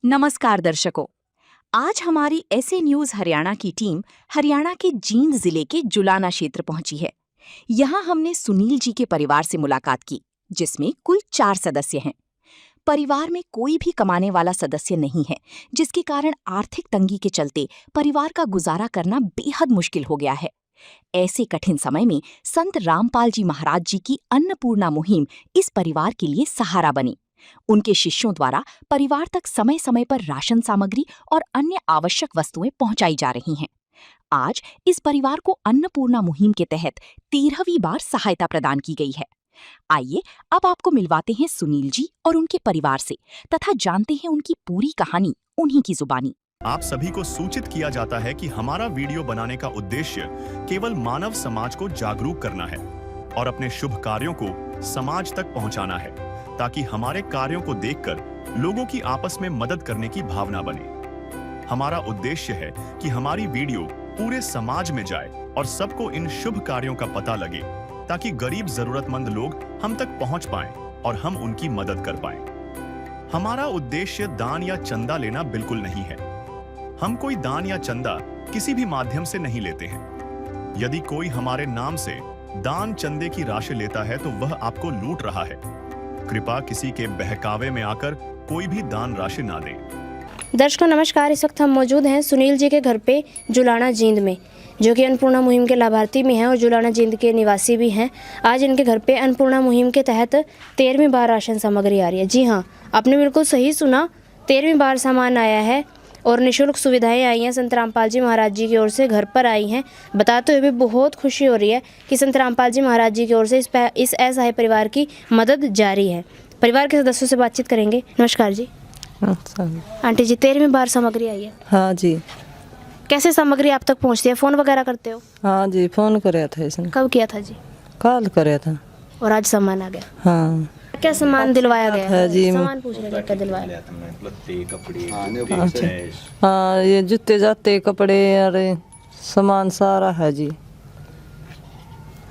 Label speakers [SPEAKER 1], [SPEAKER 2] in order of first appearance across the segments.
[SPEAKER 1] नमस्कार दर्शकों, आज हमारी ऐसे न्यूज हरियाणा की टीम हरियाणा के जींद जिले के जुलाना क्षेत्र पहुंची है। यहाँ हमने सुनील जी के परिवार से मुलाकात की, जिसमें कुल 4 सदस्य हैं। परिवार में कोई भी कमाने वाला सदस्य नहीं है, जिसके कारण आर्थिक तंगी के चलते परिवार का गुजारा करना बेहद मुश्किल हो गया है। ऐसे कठिन समय में संत रामपाल जी महाराज जी की अन्नपूर्णा मुहिम इस परिवार के लिए सहारा बनी। उनके शिष्यों द्वारा परिवार तक समय समय पर राशन सामग्री और अन्य आवश्यक वस्तुएं पहुंचाई जा रही हैं। आज इस परिवार को अन्नपूर्णा मुहिम के तहत 13वीं बार सहायता प्रदान की गई है। आइए अब आपको मिलवाते हैं सुनील जी और उनके परिवार से तथा जानते हैं उनकी पूरी कहानी उन्हीं की जुबानी।
[SPEAKER 2] आप सभी को सूचित किया जाता है कि हमारा वीडियो बनाने का उद्देश्य केवल मानव समाज को जागरूक करना है और अपने शुभ कार्यों को समाज तक पहुंचाना है, ताकि हमारे कार्यों को देखकर लोगों की आपस में मदद करने की भावना बने। हमारा उद्देश्य है कि हमारी वीडियो पूरे समाज में जाए और सबको इन शुभ कार्यों का पता लगे, ताकि गरीब जरूरतमंद लोग हम तक पहुंच पाएं और हम उनकी मदद कर पाएं। हमारा उद्देश्य दान या चंदा लेना बिल्कुल नहीं है। हम कोई दान या चंदा किसी भी माध्यम से नहीं लेते हैं। यदि कोई हमारे नाम से दान चंदे की राशि लेता है तो वह आपको लूट रहा है। कृपया किसी के बहकावे में आकर कोई भी दान राशि ना दें।
[SPEAKER 3] दर्शकों नमस्कार, इस वक्त हम मौजूद हैं सुनील जी के घर पे जुलाना जींद में, जो कि अन्नपूर्णा मुहिम के लाभार्थी भी हैं और जुलाना जींद के निवासी भी हैं। आज इनके घर पे अन्नपूर्णा मुहिम के तहत 13वीं बार राशन सामग्री आ रही है। जी हाँ, आपने बिल्कुल सही सुना, 13वीं बार सामान आया है और निःशुल्क सुविधाएं आई हैं। संत रामपाल जी महाराज जी की ओर से घर पर आई हैं। बताते हुए भी बहुत खुशी हो रही है कि संत रामपाल जी महाराज जी की ओर से इस असहाय परिवार की मदद जारी है। परिवार के सदस्यों से बातचीत करेंगे। नमस्कार जी।
[SPEAKER 4] अच्छा
[SPEAKER 3] आंटी जी, 13वीं बार सामग्री आई है।
[SPEAKER 4] हाँ जी।
[SPEAKER 3] कैसे सामग्री आप तक पहुंचती है? फ़ोन वगैरह करते हो?
[SPEAKER 4] हाँ जी, फोन कराया था इसने।
[SPEAKER 3] कब किया था जी?
[SPEAKER 4] कल कराया था।
[SPEAKER 3] और आज सामान आ गया।
[SPEAKER 4] हाँ।
[SPEAKER 3] क्या सामान दिलवाया गया है
[SPEAKER 4] जी?
[SPEAKER 3] सामान पूछ रहे हैं, क्या दिलवाया?
[SPEAKER 4] हाँ, ये जूते जाते कपड़े और सामान सारा है जी।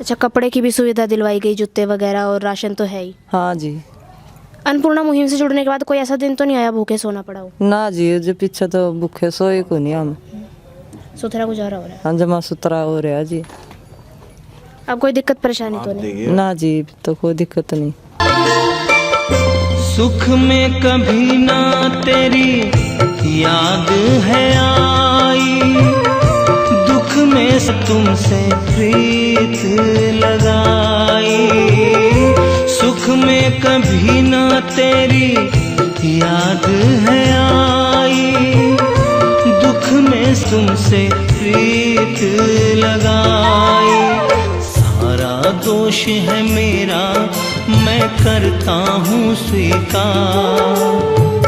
[SPEAKER 3] अच्छा, कपड़े की भी सुविधा दिलवाई गई, जूते वगैरह, और राशन तो है ही।
[SPEAKER 4] हाँ जी।
[SPEAKER 3] अन्नपूर्णा मुहिम से जुड़ने के बाद कोई ऐसा दिन तो नहीं आया भूखे सोना पड़ा हो?
[SPEAKER 4] ना जी, जो पीछे तो भूखे सोए को नहीं हम।
[SPEAKER 3] सुथरा गुजारा हो रहा है?
[SPEAKER 4] हाँ, जमा सुथरा हो रहा है जी।
[SPEAKER 3] अब कोई दिक्कत परेशानी तो नहीं?
[SPEAKER 4] ना जी, तो कोई दिक्कत नहीं।
[SPEAKER 5] सुख में कभी ना तेरी याद है आई, दुख में तुमसे प्रीत लगाई। सुख में कभी ना तेरी याद है आई, दुख में तुमसे प्रीत लगाई। सारा दोष है मेरा, मैं करता हूँ स्वीकार।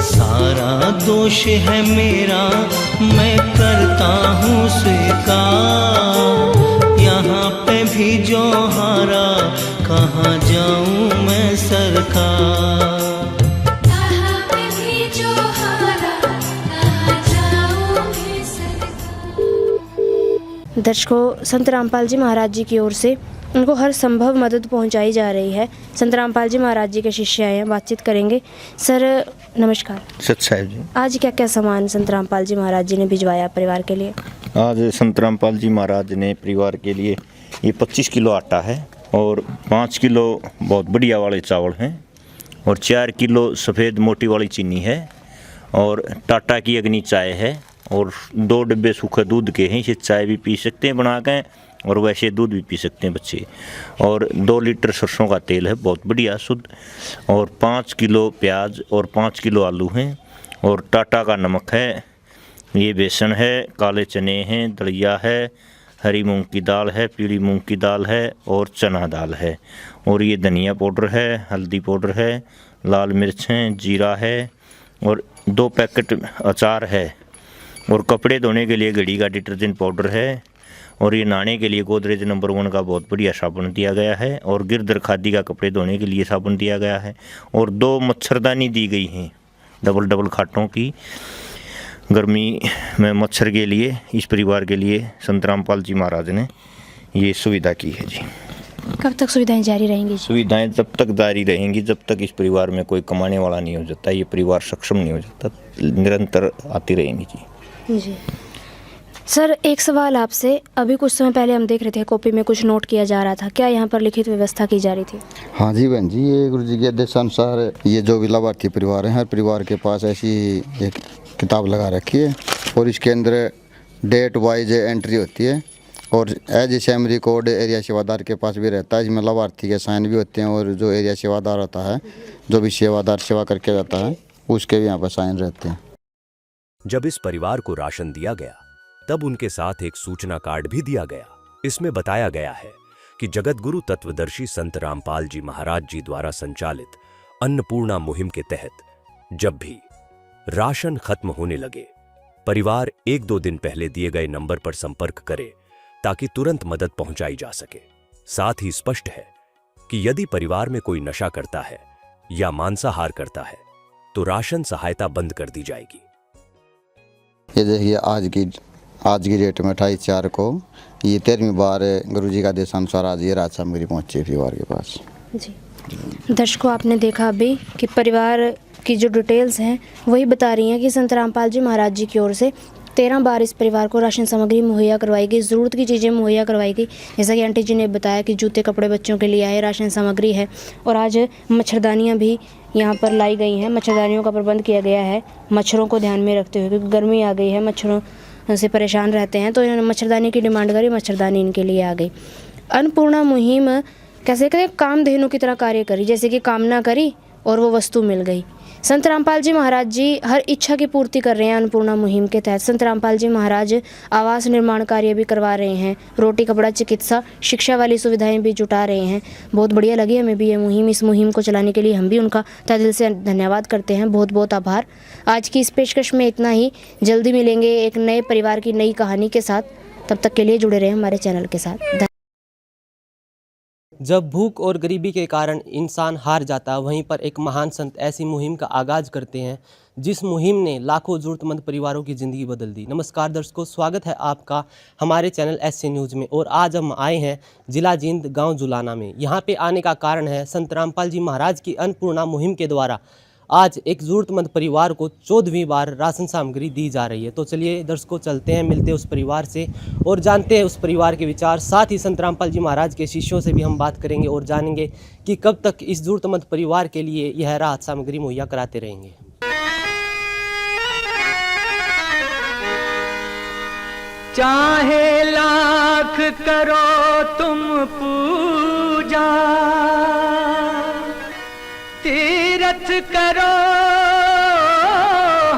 [SPEAKER 5] सारा दोष है मेरा, मैं करता हूँ स्वीकार। यहाँ पे भी जो हारा, कहाँ जाऊँ मैं सरकार।
[SPEAKER 6] यहाँ पे भी जो हारा, कहाँ जाऊँ मैं सरकार।
[SPEAKER 3] दर्शकों, संत रामपाल जी महाराज जी की ओर से उनको हर संभव मदद पहुंचाई जा रही है। संत रामपाल जी महाराज जी के शिष्य आए हैं, बातचीत करेंगे। सर नमस्कार।
[SPEAKER 7] सत साहिब जी।
[SPEAKER 3] आज क्या क्या सामान संत रामपाल जी महाराज जी ने भिजवाया परिवार के लिए?
[SPEAKER 7] आज संत रामपाल जी महाराज ने परिवार के लिए ये 25 किलो आटा है और 5 किलो बहुत बढ़िया वाले चावल हैं और 4 किलो सफ़ेद मोटी वाली चीनी है और टाटा की अग्नि चाय है और 2 डिब्बे सूखे दूध के हैं। इसे चाय भी पी सकते हैं बना के और वैसे दूध भी पी सकते हैं बच्चे। और 2 लीटर सरसों का तेल है, बहुत बढ़िया शुद्ध, और 5 किलो प्याज और 5 किलो आलू हैं और टाटा का नमक है। ये बेसन है, काले चने हैं, दलिया है, हरी मूंग की दाल है, पीली मूंग की दाल है और चना दाल है। और ये धनिया पाउडर है, हल्दी पाउडर है, लाल मिर्च हैं, जीरा है और 2 पैकेट अचार है। और कपड़े धोने के लिए घड़ी का डिटर्जेंट पाउडर है और ये नहाने के लिए गोदरेज नंबर 1 का बहुत बढ़िया साबुन दिया गया है और गिरधर खादी का कपड़े धोने के लिए साबुन दिया गया है और 2 मच्छरदानी दी गई हैं, डबल खाटों की। गर्मी में मच्छर के लिए इस परिवार के लिए संत रामपाल जी महाराज ने ये सुविधा की है जी।
[SPEAKER 3] कब तक सुविधाएं जारी रहेंगी?
[SPEAKER 7] सुविधाएं तब तक जारी रहेंगी जब तक इस परिवार में कोई कमाने वाला नहीं हो जाता, ये परिवार सक्षम नहीं हो जाता, निरंतर आती रहेंगी जी।
[SPEAKER 3] जी सर, एक सवाल आपसे। अभी कुछ समय पहले हम देख रहे थे कॉपी में कुछ नोट किया जा रहा था, क्या यहाँ पर लिखित व्यवस्था की जा रही थी?
[SPEAKER 8] हाँ जी बहन जी, ये गुरु जी के आदेशानुसार ये जो भी लाभार्थी परिवार हैं, हर परिवार के पास ऐसी एक किताब लगा रखी है और इसके अंदर डेट वाइज एंट्री होती है और एज असेंबली कोड एरिया सेवादार के पास भी रहता है। इसमें लाभार्थी के साइन भी होते हैं और जो एरिया सेवादार होता है, जो भी सेवादार सेवा करके जाता है, उसके भी यहाँ पर साइन रहते हैं।
[SPEAKER 9] जब इस परिवार को राशन दिया गया तब उनके साथ एक सूचना कार्ड भी दिया गया। इसमें बताया गया है कि जगत गुरु तत्वदर्शी संत रामपाल जी महाराज जी द्वारा संचालित अन्नपूर्णा मुहिम के तहत जब भी राशन खत्म होने लगे, परिवार 1-2 दिन पहले दिए गए नंबर पर संपर्क करे ताकि तुरंत मदद पहुंचाई जा सके। साथ ही स्पष्ट है कि यदि परिवार में कोई नशा करता है या मांसाहार करता है तो राशन सहायता बंद कर दी जाएगी।
[SPEAKER 8] ये देखिए आज की डेट में 28/4 को ये 13वीं बार गुरु जी का आदेशानुसार आज ये राशन सामग्री पहुँची है परिवार के पास।
[SPEAKER 3] जी दर्शकों, आपने देखा अभी कि परिवार की जो डिटेल्स हैं वही बता रही हैं कि संत रामपाल जी महाराज जी की ओर से 13 बार इस परिवार को राशन सामग्री मुहैया करवाई गई, ज़रूरत की चीज़ें मुहैया करवाई गई। जैसा कि आंटी जी ने बताया कि जूते कपड़े बच्चों के लिए आए, राशन सामग्री है और आज मच्छरदानियाँ भी यहाँ पर लाई गई हैं। मच्छरदानियों का प्रबंध किया गया है मच्छरों को ध्यान में रखते हुए, क्योंकि गर्मी आ गई है, मच्छरों से परेशान रहते हैं, तो इन्होंने मच्छरदानी की डिमांड करी, मच्छरदानी इनके लिए आ गई। अन्नपूर्णा मुहिम कैसे कहते हैं, कामधेनु की तरह कार्य करी, जैसे कि कामना करी और वो वस्तु मिल गई। संत रामपाल जी महाराज जी हर इच्छा की पूर्ति कर रहे हैं अन्नपूर्णा मुहिम के तहत। संत रामपाल जी महाराज आवास निर्माण कार्य भी करवा रहे हैं, रोटी कपड़ा चिकित्सा शिक्षा वाली सुविधाएं भी जुटा रहे हैं। बहुत बढ़िया लगी हमें भी ये मुहिम। इस मुहिम को चलाने के लिए हम भी उनका तहे दिल से धन्यवाद करते हैं, बहुत बहुत आभार। आज की इस पेशकश में इतना ही। जल्दी मिलेंगे एक नए परिवार की नई कहानी के साथ, तब तक के लिए जुड़े रहें हमारे चैनल के साथ।
[SPEAKER 10] जब भूख और गरीबी के कारण इंसान हार जाता, वहीं पर एक महान संत ऐसी मुहिम का आगाज़ करते हैं जिस मुहिम ने लाखों ज़रूरतमंद परिवारों की ज़िंदगी बदल दी। नमस्कार दर्शकों, स्वागत है आपका हमारे चैनल SC न्यूज़ में। और आज हम आए हैं जिला जींद गांव जुलाना में। यहां पे आने का कारण है संत रामपाल जी महाराज की अन्नपूर्णा मुहिम के द्वारा आज एक ज़रूरतमंद परिवार को 14वीं बार राशन सामग्री दी जा रही है। तो चलिए दर्शकों, चलते हैं, मिलते हैं उस परिवार से और जानते हैं उस परिवार के विचार। साथ ही संत रामपाल जी महाराज के शिष्यों से भी हम बात करेंगे और जानेंगे कि कब तक इस ज़रूरतमंद परिवार के लिए यह राहत सामग्री मुहैया कराते रहेंगे।
[SPEAKER 5] चाहे लाख करो तुम पूजा, तीरथ करो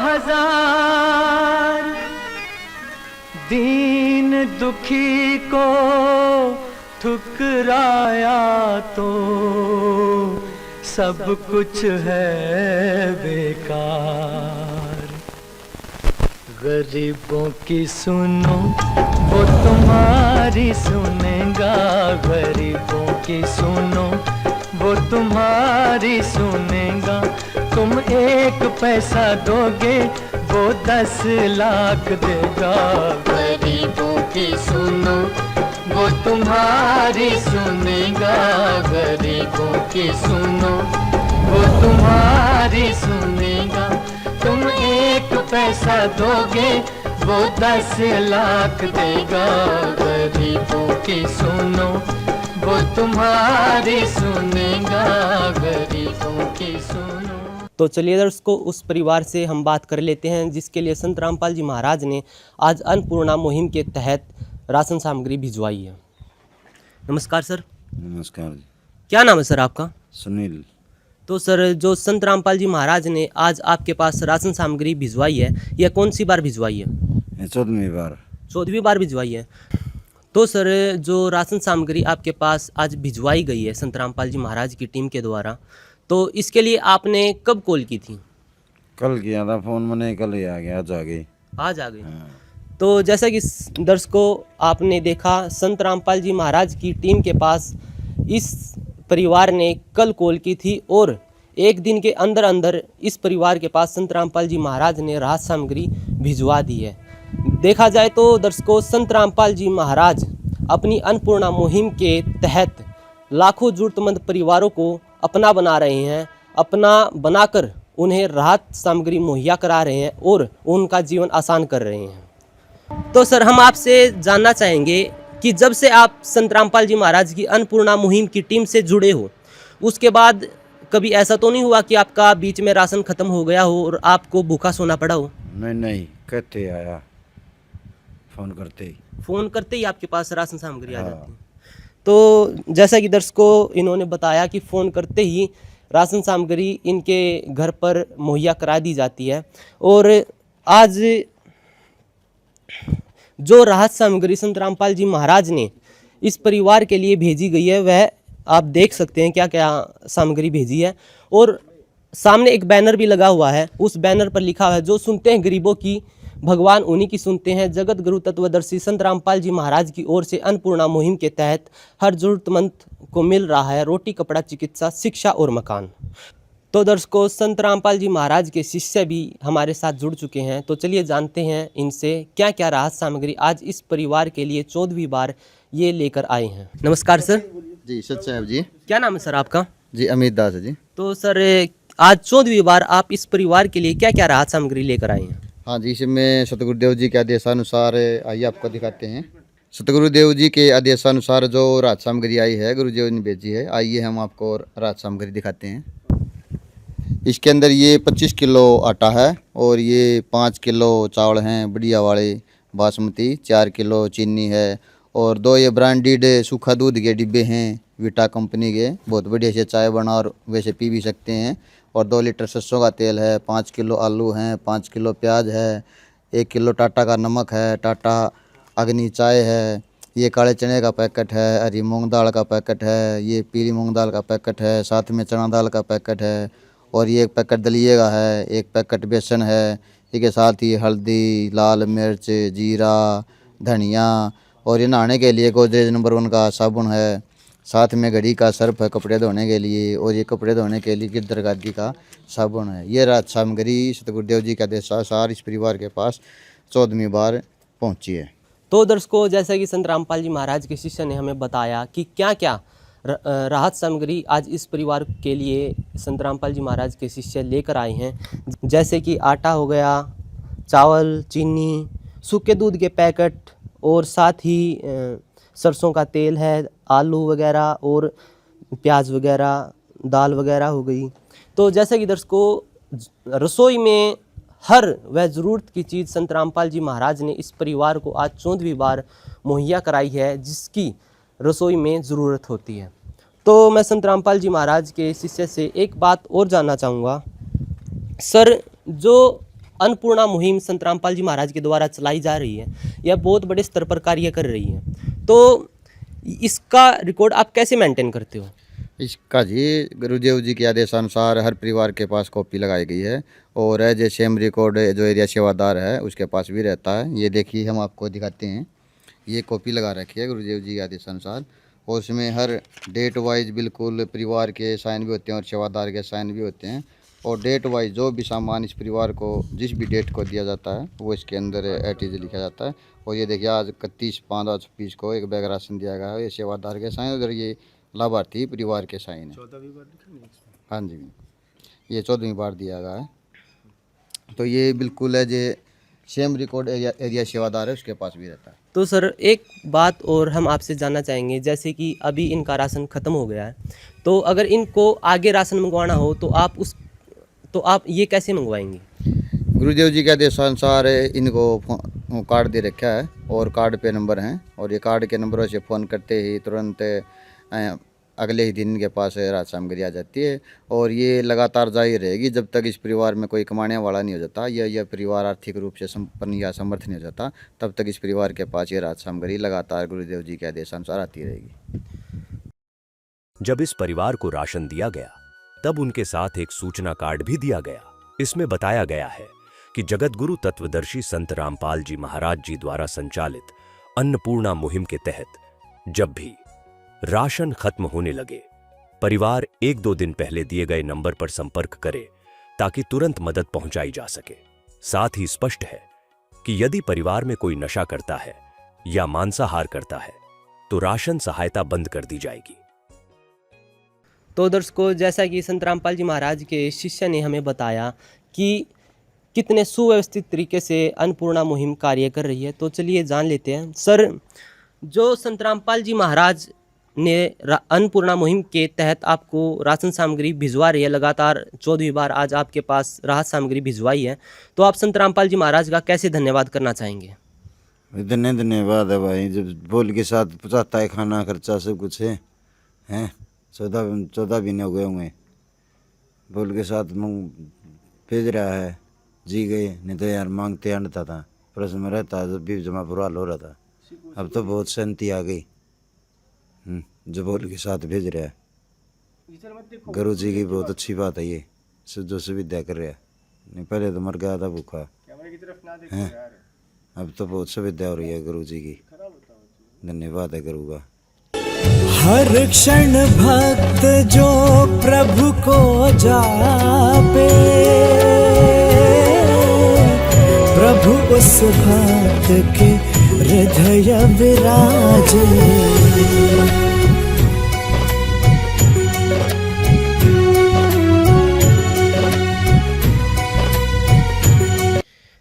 [SPEAKER 5] हजार, दीन दुखी को ठुकराया तो सब कुछ है बेकार। गरीबों की सुनो वो तुम्हारी सुनेगा, गरीबों की सुनो वो तुम्हारी सुनेगा। तुम 1 पैसा दोगे वो 10 लाख देगा। गरीबों की सुनो वो तुम्हारी सुनेगा, गरीबों की सुनो वो तुम्हारी सुनेगा। तुम 1 पैसा दोगे वो 10 लाख देगा। गरीबों की सुनो वो तुम्हारी सुनेगा, गरीबों की सुनो।
[SPEAKER 10] तो चलिए दर्शकों, उस परिवार से हम बात कर लेते हैं जिसके लिए संत रामपाल जी महाराज ने आज अन्नपूर्णा मुहिम के तहत राशन सामग्री भिजवाई है। नमस्कार सर।
[SPEAKER 11] नमस्कार जी।
[SPEAKER 10] क्या नाम है सर आपका?
[SPEAKER 11] सुनील।
[SPEAKER 10] तो सर, जो संत रामपाल जी महाराज ने आज आपके पास राशन सामग्री भिजवाई है, यह कौन सी बार भिजवाई है?
[SPEAKER 11] 14वीं बार।
[SPEAKER 10] 14वीं बार भिजवाई है। तो सर, जो राशन सामग्री आपके पास आज भिजवाई गई है संत रामपाल जी महाराज की टीम के द्वारा, तो इसके लिए आपने कब कॉल की थी?
[SPEAKER 11] कल किया था फ़ोन, मैंने कल ही आ गया, आज आ गई।
[SPEAKER 10] हाँ। तो जैसा कि दर्शकों आपने देखा, संत रामपाल जी महाराज की टीम के पास इस परिवार ने कल कॉल की थी और 1 दिन के अंदर अंदर इस परिवार के पास संत रामपाल जी महाराज ने राहत सामग्री भिजवा दी है। देखा जाए तो दर्शकों, संत रामपाल जी महाराज अपनी अन्नपूर्णा मुहिम के तहत लाखों जरूरतमंद परिवारों को अपना बना रहे हैं, अपना बनाकर उन्हें राहत सामग्री मुहैया करा रहे हैं और उनका जीवन आसान कर रहे हैं। तो सर, हम आपसे जानना चाहेंगे कि जब से आप संत रामपाल जी महाराज की अन्नपूर्णा मुहिम की टीम से जुड़े हो, उसके बाद कभी ऐसा तो नहीं हुआ कि आपका बीच में राशन खत्म हो गया हो और आपको भूखा सोना पड़ा हो?
[SPEAKER 11] नहीं कहते आया, फ़ोन करते ही
[SPEAKER 10] आपके पास राशन सामग्री आ जाती है। तो जैसा कि दर्शकों इन्होंने बताया कि फ़ोन करते ही राशन सामग्री इनके घर पर मुहैया करा दी जाती है। और आज जो राहत सामग्री संत रामपाल जी महाराज ने इस परिवार के लिए भेजी गई है, वह आप देख सकते हैं क्या क्या सामग्री भेजी है। और सामने एक बैनर भी लगा हुआ है, उस बैनर पर लिखा है, जो सुनते हैं गरीबों की भगवान उन्हीं की सुनते हैं। जगत गुरु तत्वदर्शी संत रामपाल जी महाराज की ओर से अन्नपूर्णा मुहिम के तहत हर जरूरतमंद को मिल रहा है रोटी, कपड़ा, चिकित्सा, शिक्षा और मकान। तो दर्शकों, संत रामपाल जी महाराज के शिष्य भी हमारे साथ जुड़ चुके हैं। तो चलिए जानते हैं इनसे क्या क्या राहत सामग्री आज इस परिवार के लिए 14वीं बार ये लेकर आए हैं। नमस्कार सर।
[SPEAKER 8] जी सच जी।
[SPEAKER 10] क्या नाम है सर आपका?
[SPEAKER 8] जी अमित दास है जी।
[SPEAKER 10] तो सर, आज 14वीं बार आप इस परिवार के लिए क्या क्या राहत सामग्री लेकर आए हैं?
[SPEAKER 8] हाँ जी, इसमें सतगुरुदेव जी के आदेशानुसार आइए आपको दिखाते हैं। सतगुरुदेव जी के आदेशानुसार जो राहत सामग्री आई है, गुरुदेव ने भेजी है, आइए हम आपको राहत सामग्री दिखाते हैं। इसके अंदर ये 25 किलो आटा है और ये 5 किलो चावल हैं बढ़िया वाले बासमती, 4 किलो चीनी है और 2 ये ब्रांडेड सूखा दूध के डिब्बे हैं विटा कंपनी के, बहुत बढ़िया से चाय बना और वैसे पी भी सकते हैं। और 2 लीटर सरसों का तेल है, 5 किलो आलू हैं, 5 किलो प्याज है, 1 किलो टाटा का नमक है, टाटा अग्नि चाय है, ये काले चने का पैकेट है, हरी मूंग दाल का पैकेट है, ये पीली मूंग दाल का पैकेट है, साथ में चना दाल का पैकेट है और ये एक पैकेट दलिए का है, एक पैकेट बेसन है, इसके साथ ही हल्दी, लाल मिर्च, जीरा, धनिया और ये नहाने के लिए गोदरेज नंबर 1 का साबुन है, साथ में घड़ी का सर्फ है कपड़े धोने के लिए और ये कपड़े धोने के लिए गिद्दर गादी का साबुन है। ये राहत सामग्री सतगुरुदेव जी के आदेशानुसार इस परिवार के पास 14वीं बार पहुंची है।
[SPEAKER 10] तो दर्शकों, जैसा कि संत रामपाल जी महाराज के शिष्य ने हमें बताया कि क्या क्या राहत सामग्री आज इस परिवार के लिए संत रामपाल जी महाराज के शिष्य लेकर आए हैं, जैसे कि आटा हो गया, चावल, चीनी, सूखे दूध के पैकेट और साथ ही सरसों का तेल है, आलू वगैरह और प्याज वगैरह, दाल वगैरह हो गई। तो जैसा कि दर्शकों, रसोई में हर वह ज़रूरत की चीज़ संत रामपाल जी महाराज ने इस परिवार को आज 14वीं बार मुहैया कराई है, जिसकी रसोई में ज़रूरत होती है। तो मैं संत रामपाल जी महाराज के शिष्य से एक बात और जानना चाहूँगा सर, जो अन्नपूर्णा मुहिम संत रामपाल जी महाराज के द्वारा चलाई जा रही है, यह बहुत बड़े स्तर पर कार्य कर रही है, तो इसका रिकॉर्ड आप कैसे मेंटेन करते हो?
[SPEAKER 8] इसका जी गुरुदेव जी के आदेशानुसार हर परिवार के पास कॉपी लगाई गई है और एज सेम रिकॉर्ड जो एरिया सेवादार है उसके पास भी रहता है। ये देखिए हम आपको दिखाते हैं, ये कॉपी लगा रखी है गुरुदेव जी के आदेशानुसार और उसमें हर डेट वाइज बिल्कुल परिवार के साइन भी होते हैं और सेवादार के साइन भी होते हैं और डेट वाइज जो भी सामान इस परिवार को जिस भी डेट को दिया जाता है वो इसके अंदर एटीज लिखा जाता है। और ये देखिए आज 31/5/2020 को एक बैग राशन दिया गया है, ये सेवादार के साइन, उधर ये लाभार्थी परिवार के साइन है। हाँ जी, ये 14वीं बार दिया गया है। तो ये बिल्कुल है जो सेम रिकॉर्ड एरिया सेवादार है उसके पास भी रहता है।
[SPEAKER 10] तो सर, एक बात और हम आपसे जानना चाहेंगे, जैसे कि अभी इनका राशन ख़त्म हो गया है, तो अगर इनको आगे राशन मंगवाना हो तो आप ये कैसे मंगवाएंगे?
[SPEAKER 8] गुरुदेव जी के आदेशानुसार इनको कार्ड दे रखा है और कार्ड पे नंबर हैं और ये कार्ड के नंबरों से फ़ोन करते ही तुरंत अगले ही दिन के पास राहत सामग्री आ जाती है और ये लगातार जारी रहेगी जब तक इस परिवार में कोई कमाने वाला नहीं हो जाता या यह परिवार आर्थिक रूप से संपन्न या समर्थ नहीं हो जाता, तब तक इस परिवार के पास ये राहत सामग्री लगातार गुरुदेव जी के आदेशानुसार आती रहेगी।
[SPEAKER 9] जब इस परिवार को राशन दिया गया तब उनके साथ एक सूचना कार्ड भी दिया गया। इसमें बताया गया है कि जगत गुरु तत्वदर्शी संत रामपाल जी महाराज जी द्वारा संचालित अन्नपूर्णा मुहिम के तहत जब भी राशन खत्म होने लगे, परिवार 1-2 दिन पहले दिए गए नंबर पर संपर्क करे ताकि तुरंत मदद पहुंचाई जा सके। साथ ही स्पष्ट है कि यदि परिवार में कोई नशा करता है या मांसाहार करता है तो राशन सहायता बंद कर दी जाएगी।
[SPEAKER 10] तो दर्शकों, जैसा कि संत रामपाल जी महाराज के शिष्य ने हमें बताया कि कितने सुव्यवस्थित तरीके से अन्नपूर्णा मुहिम कार्य कर रही है, तो चलिए जान लेते हैं। सर, जो संत रामपाल जी महाराज ने अन्नपूर्णा मुहिम के तहत आपको राशन सामग्री भिजवा रही है, लगातार 14वीं बार आज आपके पास राहत सामग्री भिजवाई है, तो आप संत रामपाल जी महाराज का कैसे धन्यवाद करना चाहेंगे?
[SPEAKER 11] इतने धन्यवाद है भाई, जब बोल के साथ पहुँचाता है, खाना खर्चा सब कुछ है 14 महीने हो गए होंगे, बोल के साथ भेज रहा है। जी गए, नहीं तो यार मांगते आनता था, प्रश्न में रहता जब भी जमा पुराल हो रहा था। अब तो बहुत शांति आ गई, जो बोल के साथ भेज रहा है। गुरु जी की बहुत अच्छी बात है ये, जो सुविधा कर रहा है। नहीं पहले तो मर गया था भूखा है, अब तो बहुत सुविधा हो रही है गुरु जी की। धन्यवाद है गुरु का।
[SPEAKER 5] हर क्षण भक्त जो प्रभु को जापे, प्रभु उस भक्त के हृदय विराजे।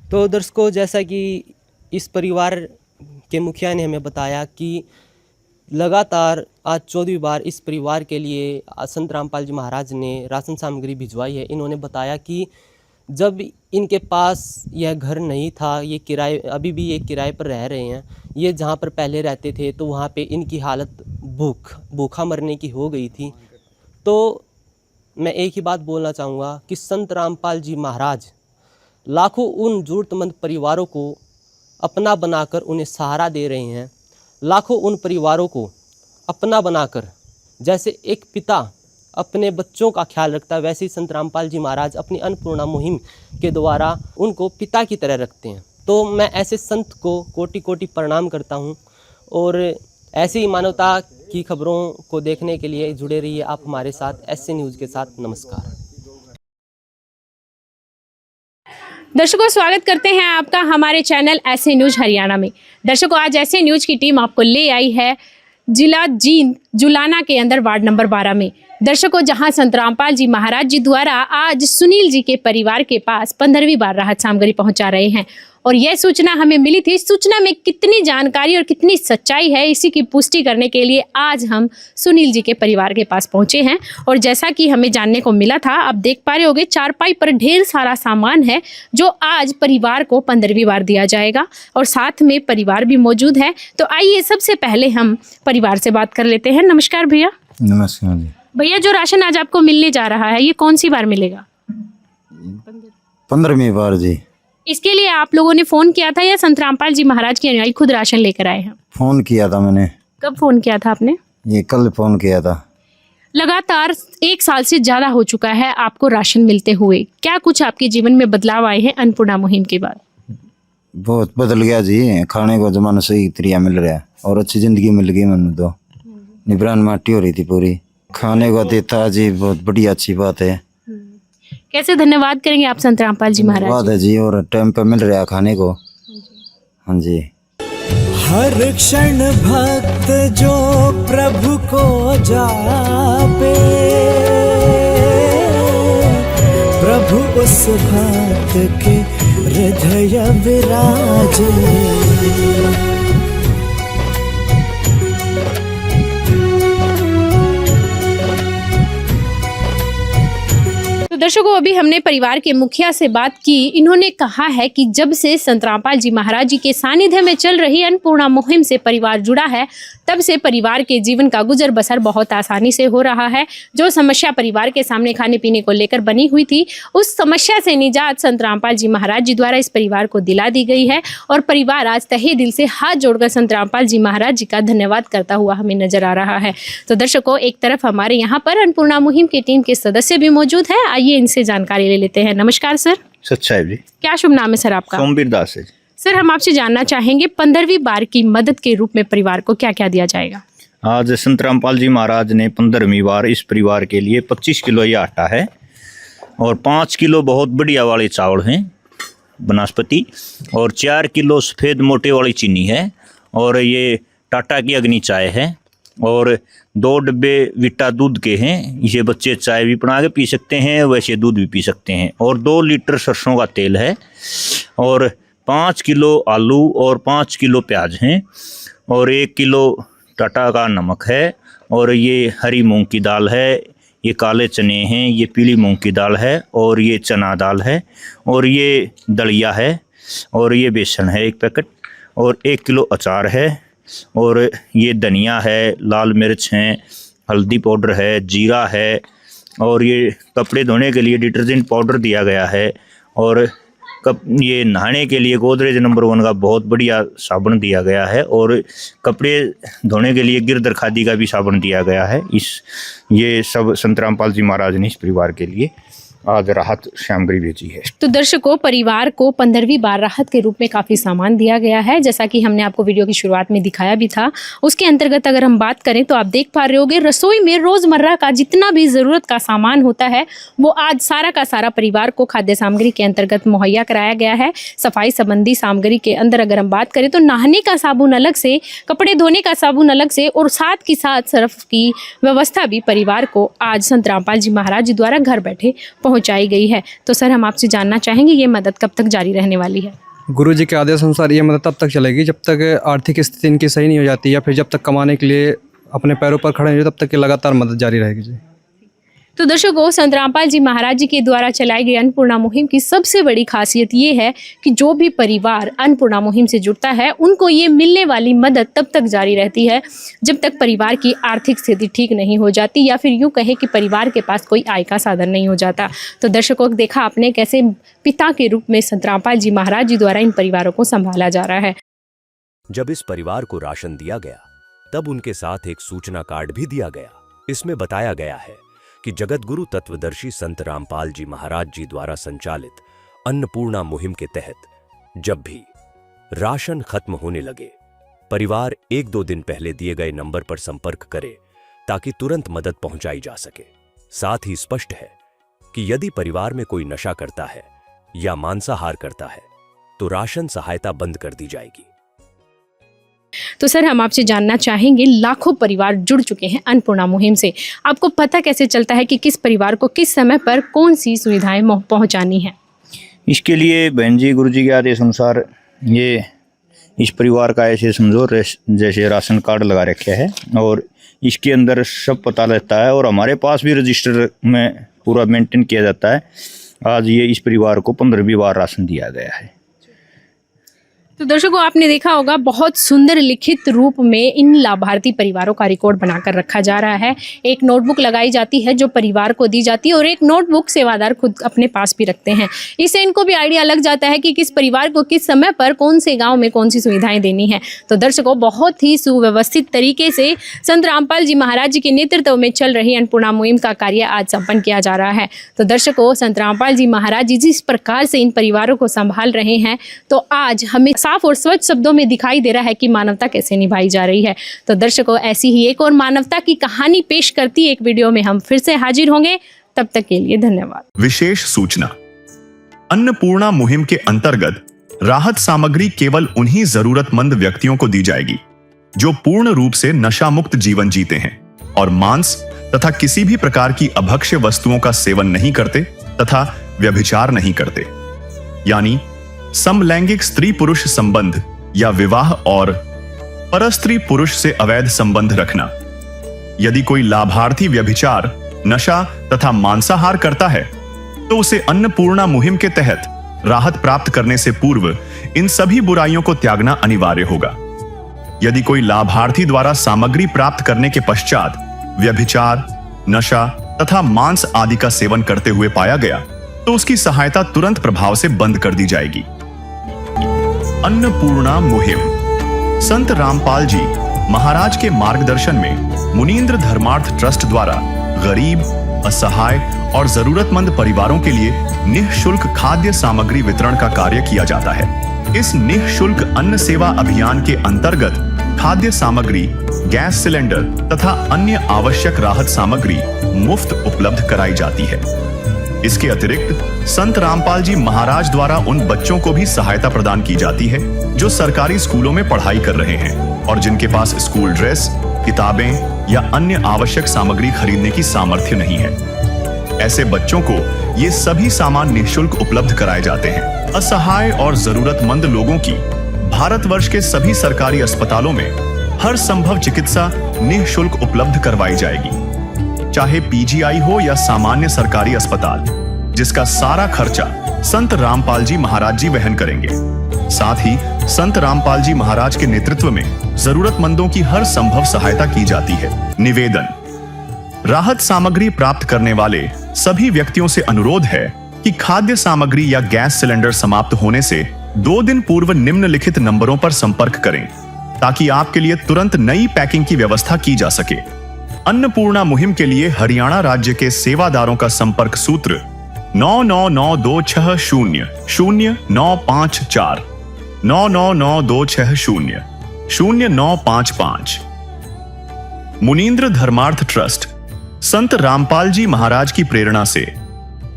[SPEAKER 10] तो दर्शकों, जैसा कि इस परिवार के मुखिया ने हमें बताया कि लगातार आज 14वीं बार इस परिवार के लिए संत रामपाल जी महाराज ने राशन सामग्री भिजवाई है। इन्होंने बताया कि जब इनके पास यह घर नहीं था, ये किराए, अभी भी ये किराए पर रह रहे हैं, ये जहाँ पर पहले रहते थे तो वहाँ पे इनकी हालत भूखा मरने की हो गई थी। तो मैं एक ही बात बोलना चाहूँगा कि संत रामपाल जी महाराज लाखों उन ज़रूरतमंद परिवारों को अपना बनाकर उन्हें सहारा दे रहे हैं। लाखों उन परिवारों को अपना बनाकर, जैसे एक पिता अपने बच्चों का ख्याल रखता है, वैसे ही संत रामपाल जी महाराज अपनी अन्नपूर्णा मुहिम के द्वारा उनको पिता की तरह रखते हैं। तो मैं ऐसे संत को कोटि कोटि प्रणाम करता हूं, और ऐसी ही मानवता की खबरों को देखने के लिए जुड़े रहिए आप हमारे साथ एसए न्यूज़ के साथ। नमस्कार
[SPEAKER 3] दर्शकों, स्वागत करते हैं आपका हमारे चैनल एसए न्यूज़ हरियाणा में। दर्शकों, आज एसए न्यूज़ की टीम आपको ले आई है जिला जींद जुलाना के अंदर वार्ड नंबर 12 में। दर्शकों, जहां संत रामपाल जी महाराज जी द्वारा आज सुनील जी के परिवार के पास 15वीं बार राहत सामग्री पहुंचा रहे हैं, और यह सूचना हमें मिली थी। इस सूचना में कितनी जानकारी और कितनी सच्चाई है, इसी की पुष्टि करने के लिए आज हम सुनील जी के परिवार के पास पहुंचे हैं। और जैसा कि हमें जानने को मिला था, आप देख पा रहे होंगे चारपाई पर ढेर सारा सामान है जो आज परिवार को 15वीं बार दिया जाएगा, और साथ में परिवार भी मौजूद है। तो आइए सबसे पहले हम परिवार से बात कर लेते हैं। नमस्कार भैया।
[SPEAKER 11] नमस्कार जी।
[SPEAKER 3] भैया, जो राशन आज आपको मिलने जा रहा है, ये कौन सी बार मिलेगा?
[SPEAKER 11] 15वीं बार जी।
[SPEAKER 3] इसके लिए आप लोगों ने फोन किया था या संत रामपाल जी महाराज के अनुयायी खुद राशन लेकर आए हैं?
[SPEAKER 11] फोन किया था मैंने।
[SPEAKER 3] कब फोन किया था आपने?
[SPEAKER 11] ये कल फोन किया था।
[SPEAKER 3] लगातार 1 साल से ज्यादा हो चुका है आपको राशन मिलते हुए, क्या कुछ आपके जीवन में बदलाव आए हैं अन्नपूर्णा मुहिम के बाद?
[SPEAKER 11] बहुत बदल गया जी, खाने को जमाना सही तरीका मिल रहा है और अच्छी जिंदगी मिल गई मैंने तो। निबरान माटी हो रही थी पूरी, खाने को देता जी, बहुत बढ़िया अच्छी बात है।
[SPEAKER 3] कैसे धन्यवाद करेंगे आप संत रामपाल जी महाराज?
[SPEAKER 11] धन्यवाद है जी, और टाइम पे मिल रहा है खाने को। हाँ जी।
[SPEAKER 5] हर क्षण भक्त जो प्रभु को जापे, प्रभु उस भक्त के हृदय विराजे।
[SPEAKER 3] तो दर्शकों, अभी हमने परिवार के मुखिया से बात की। इन्होंने कहा है कि जब से संत रामपाल जी महाराज जी के सानिध्य में चल रही अन्नपूर्णा मुहिम से परिवार जुड़ा है, तब से परिवार के जीवन का गुजर बसर बहुत आसानी से हो रहा है। जो समस्या परिवार के सामने खाने पीने को लेकर बनी हुई थी, उस समस्या से निजात संत रामपाल जी महाराज जी द्वारा इस परिवार को दिला दी गई है, और परिवार आज तहे दिल से हाथ जोड़कर संत रामपाल जी महाराज जी का धन्यवाद करता हुआ हमें नजर आ रहा है। तो दर्शकों, एक तरफ हमारे यहाँ पर अन्नपूर्णा मुहिम की टीम के सदस्य भी मौजूद है, आइए इनसे जानकारी ले लेते हैं। नमस्कार सर।
[SPEAKER 7] सच्चाई जी।
[SPEAKER 3] क्या शुभ नाम है सर आपका?
[SPEAKER 7] सोमवीर दास है।
[SPEAKER 3] सर, हम आपसे जानना चाहेंगे 15वीं बार की मदद के रूप में परिवार को क्या क्या दिया जाएगा?
[SPEAKER 7] आज संत रामपाल जी महाराज ने 15वीं बार इस परिवार के लिए 25 किलो ये आटा है, और 5 किलो बहुत बढ़िया वाले चावल हैं वनस्पति, और 4 किलो सफ़ेद मोटे वाली चीनी है, और ये टाटा की अग्नि चाय है, और 2 डब्बे विटा दूध के हैं। इसे बच्चे चाय भी बना के पी सकते हैं, वैसे दूध भी पी सकते हैं। और 2 लीटर सरसों का तेल है और 5 किलो आलू और 5 किलो प्याज हैं और 1 किलो टाटा का नमक है और ये हरी मूंग की दाल है, ये काले चने हैं, ये पीली मूंग की दाल है और ये चना दाल है और ये दलिया है और ये बेसन है 1 पैकेट और 1 किलो अचार है और ये धनिया है, लाल मिर्च हैं, हल्दी पाउडर है, जीरा है और ये कपड़े धोने के लिए डिटर्जेंट पाउडर दिया गया है और ये नहाने के लिए गोदरेज नंबर 1 का बहुत बढ़िया साबुन दिया गया है और कपड़े धोने के लिए गिरधर खादी का भी साबुन दिया गया है। ये सब संत रामपाल जी महाराज ने इस परिवार के लिए आज राहत सामग्री भेजी है।
[SPEAKER 12] तो दर्शकों, परिवार को 15वीं बार राहत के रूप में काफ़ी सामान दिया गया है, जैसा कि हमने आपको वीडियो की शुरुआत में दिखाया भी था। उसके अंतर्गत अगर हम बात करें तो आप देख पा रहे होंगे रसोई में रोज़मर्रा का जितना भी ज़रूरत का सामान होता है वो आज सारा का सारा परिवार को खाद्य सामग्री के अंतर्गत मुहैया कराया गया है। सफाई संबंधी सामग्री के अंदर अगर हम बात करें तो नहाने का साबुन अलग से, कपड़े धोने का साबुन अलग से और साथ की साथ सर्फ की व्यवस्था भी परिवार को आज संत रामपाल जी महाराज जी द्वारा घर बैठे पहुंचाई गई है। तो सर, हम आपसे जानना चाहेंगे ये मदद कब तक जारी रहने वाली है?
[SPEAKER 13] गुरु जी के आदेश अनुसार ये मदद तब तक चलेगी जब तक आर्थिक स्थिति इनकी सही नहीं हो जाती या फिर जब तक कमाने के लिए अपने पैरों पर खड़े हैं तब तक की लगातार मदद जारी रहेगी जी।
[SPEAKER 12] तो दर्शकों, संत रामपाल जी महाराज जी के द्वारा चलाई गई अन्नपूर्णा मुहिम की सबसे बड़ी खासियत ये है कि जो भी परिवार अन्नपूर्णा मुहिम से जुड़ता है उनको ये मिलने वाली मदद तब तक जारी रहती है जब तक परिवार की आर्थिक स्थिति ठीक नहीं हो जाती या फिर यूँ कहे कि परिवार के पास कोई आय का साधन नहीं हो जाता। तो दर्शकों, देखा आपने कैसे पिता के रूप में संत रामपाल जी महाराज जी द्वारा इन परिवारों को संभाला जा रहा है।
[SPEAKER 9] जब इस परिवार को राशन दिया गया तब उनके साथ एक सूचना कार्ड भी दिया गया। इसमें बताया गया है कि जगत गुरु तत्वदर्शी संत रामपाल जी महाराज जी द्वारा संचालित अन्नपूर्णा मुहिम के तहत जब भी राशन खत्म होने लगे, परिवार 1-2 दिन पहले दिए गए नंबर पर संपर्क करे ताकि तुरंत मदद पहुंचाई जा सके। साथ ही स्पष्ट है कि यदि परिवार में कोई नशा करता है या मांसाहार करता है तो राशन सहायता बंद कर दी जाएगी।
[SPEAKER 12] तो सर, हम आपसे जानना चाहेंगे, लाखों परिवार जुड़ चुके हैं अन्नपूर्णा मुहिम से, आपको पता कैसे चलता है कि किस परिवार को किस समय पर कौन सी सुविधाएं पहुंचानी है?
[SPEAKER 7] इसके लिए बहन जी गुरु जी के आदेश अनुसार ये इस परिवार का ऐसे समझो जैसे राशन कार्ड लगा रखे है और इसके अंदर सब पता रहता है और हमारे पास भी रजिस्टर में पूरा मेंटेन किया जाता है। आज ये इस परिवार को 15वीं बार राशन दिया गया है।
[SPEAKER 12] तो दर्शकों, आपने देखा होगा बहुत सुंदर लिखित रूप में इन लाभार्थी परिवारों का रिकॉर्ड बनाकर रखा जा रहा है। एक नोटबुक लगाई जाती है जो परिवार को दी जाती है और एक नोटबुक सेवादार खुद अपने पास भी रखते हैं। इससे इनको भी आइडिया लग जाता है कि किस परिवार को किस समय पर कौन से गांव में कौन सी सुविधाएं देनी है। तो दर्शकों, बहुत ही सुव्यवस्थित तरीके से संत रामपाल जी महाराज जी के नेतृत्व में चल रही अन्नपूर्णा मुहिम का कार्य आज संपन्न किया जा रहा है। तो दर्शकों, संत रामपाल जी महाराज जी जिस प्रकार से इन परिवारों को संभाल रहे हैं तो आज हमें साफ और स्वच्छ शब्दों में दिखाई दे रहा है कि मानवता कैसे निभाई जा रही है। तो दर्शकों, ऐसी ही एक और मानवता की कहानी पेश करती एक वीडियो में हम फिर से हाजिर होंगे। तब तक के लिए धन्यवाद।
[SPEAKER 2] विशेष सूचना, अन्नपूर्णा मुहिम के अंतर्गत राहत सामग्री केवल उन्हीं जरूरतमंद व्यक्तियों को दी जाएगी जो पूर्ण रूप से नशा मुक्त जीवन जीते हैं और मांस तथा किसी भी प्रकार की अभक्ष्य वस्तुओं का सेवन नहीं करते तथा व्यभिचार नहीं करते, यानी समलैंगिक स्त्री पुरुष संबंध या विवाह और परस्त्री पुरुष से अवैध संबंध रखना। यदि कोई लाभार्थी व्यभिचार, नशा तथा मांसाहार करता है तो उसे अन्नपूर्णा मुहिम के तहत राहत प्राप्त करने से पूर्व इन सभी बुराइयों को त्यागना अनिवार्य होगा। यदि कोई लाभार्थी द्वारा सामग्री प्राप्त करने के पश्चात व्यभिचार, नशा तथा मांस आदि का सेवन करते हुए पाया गया तो उसकी सहायता तुरंत प्रभाव से बंद कर दी जाएगी। अन्नपूर्णा मुहिम संत रामपाल जी महाराज के मार्गदर्शन में मुनीन्द्र धर्मार्थ ट्रस्ट द्वारा गरीब, असहाय और जरूरतमंद परिवारों के लिए निःशुल्क खाद्य सामग्री वितरण का कार्य किया जाता है। इस निःशुल्क अन्न सेवा अभियान के अंतर्गत खाद्य सामग्री, गैस सिलेंडर तथा अन्य आवश्यक राहत सामग्री मुफ्त उपलब्ध कराई जाती है। इसके अतिरिक्त संत रामपाल जी महाराज द्वारा उन बच्चों को भी सहायता प्रदान की जाती है जो सरकारी स्कूलों में पढ़ाई कर रहे हैं और जिनके पास स्कूल ड्रेस, किताबें या अन्य आवश्यक सामग्री खरीदने की सामर्थ्य नहीं है। ऐसे बच्चों को ये सभी सामान निःशुल्क उपलब्ध कराए जाते हैं। असहाय और जरूरतमंद लोगों की भारतवर्ष के सभी सरकारी अस्पतालों में हर संभव चिकित्सा निःशुल्क उपलब्ध करवाई जाएगी, चाहे पीजीआई हो या सामान्य सरकारी अस्पताल, जिसका सारा खर्चा संत रामपाल जी महाराज जी वहन करेंगे। साथ ही संत रामपाल जी महाराज के नेतृत्व में जरूरतमंदों की हर संभव सहायता की जाती है। निवेदन: राहत सामग्री प्राप्त करने वाले सभी व्यक्तियों से अनुरोध है कि खाद्य सामग्री या गैस सिलेंडर समाप्त होने से 2 दिन पूर्व निम्नलिखित नंबरों पर संपर्क करें ताकि आपके लिए तुरंत नई पैकिंग की व्यवस्था की जा सके। अन्नपूर्णा मुहिम के लिए हरियाणा राज्य के सेवादारों का संपर्क सूत्र 9992600954 9992600955। मुनींद्र धर्मार्थ ट्रस्ट संत रामपाल जी महाराज की प्रेरणा से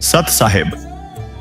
[SPEAKER 2] सत साहिब